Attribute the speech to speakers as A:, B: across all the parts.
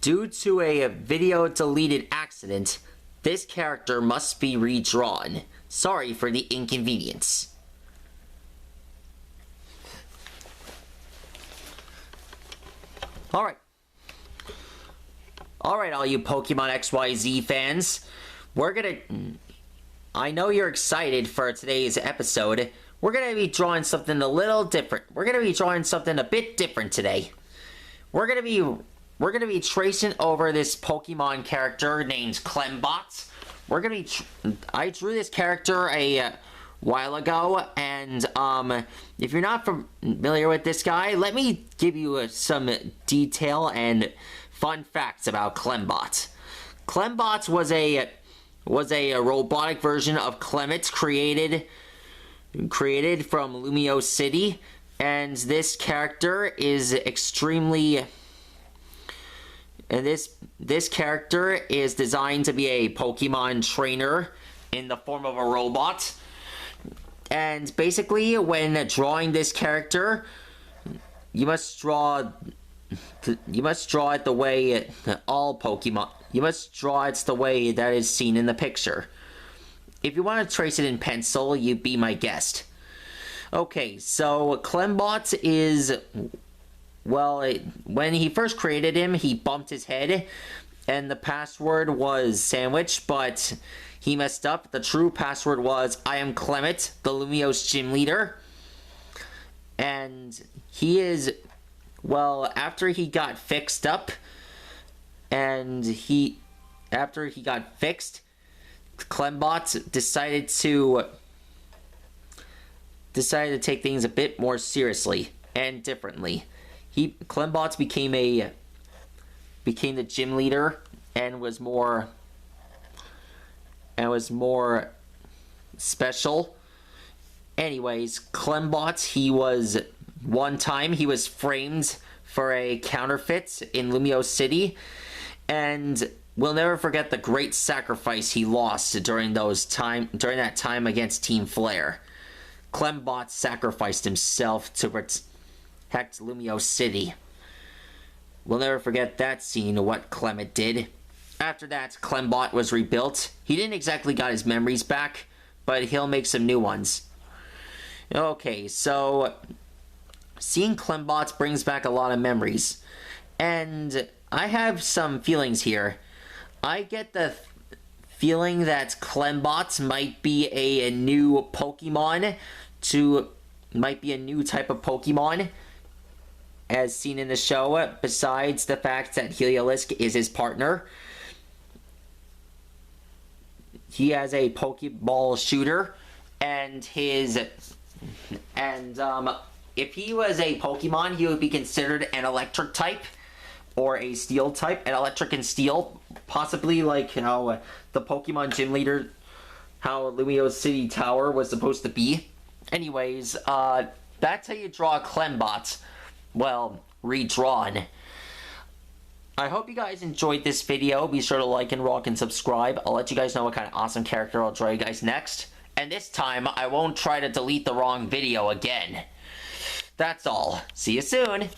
A: Due to a video deleted accident, this character must be redrawn. Sorry for the inconvenience. Alright, all you Pokemon XYZ fans. I know you're excited for today's episode. We're gonna be drawing something a little different. We're gonna be drawing something a bit different today. We're gonna be tracing over this Pokemon character named Clembot. I drew this character a while ago, and if you're not familiar with this guy, let me give you some detail and fun facts about Clembot. Clembot was a robotic version of Clement created from Lumio City, and this character is extremely... And this character is designed to be a Pokemon trainer in the form of a robot. And basically, when drawing this character, you must draw it the way all Pokemon... You must draw it the way that is seen in the picture. If you want to trace it in pencil, you be my guest. Okay, so Clembot is... Well, when he first created him, he bumped his head, and the password was sandwich, but he messed up. The true password was, I am Clement, the Lumio's gym leader. And he is... Well, after he got fixed up, after he got fixed, Clembot decided to take things a bit more seriously and differently. Clembot became the gym leader and was more special. Anyways, Clembot, one time he was framed for a counterfeit in Lumio City, and we'll never forget the great sacrifice he lost during that time against Team Flare. Clembot sacrificed himself to protect Lumio City. We'll never forget that scene, what Clement did. After that, Clembot was rebuilt. He didn't exactly got his memories back, but he'll make some new ones. Okay, so seeing Clembot brings back a lot of memories. And I have some feelings here. I get the feeling that Clembot might be a new Pokemon might be a new type of Pokemon as seen in the show, besides the fact that Heliolisk is his partner. He has a Pokeball shooter, and if he was a Pokemon, he would be considered an electric type or a steel type, an electric and steel, possibly like how the Pokemon gym leader, how Lumio City Tower was supposed to be. Anyways, that's how you draw a Clembot. Well, redrawn. I hope you guys enjoyed this video. Be sure to like and rock and subscribe. I'll let you guys know what kind of awesome character I'll draw you guys next. And this time, I won't try to delete the wrong video again. That's all. See you soon.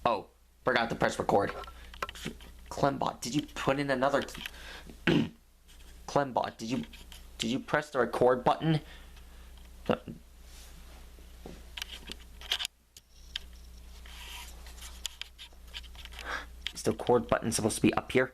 A: Oh, forgot to press record. Clembot, did you put in another... Clembot, did you press the record button? Is the record button supposed to be up here?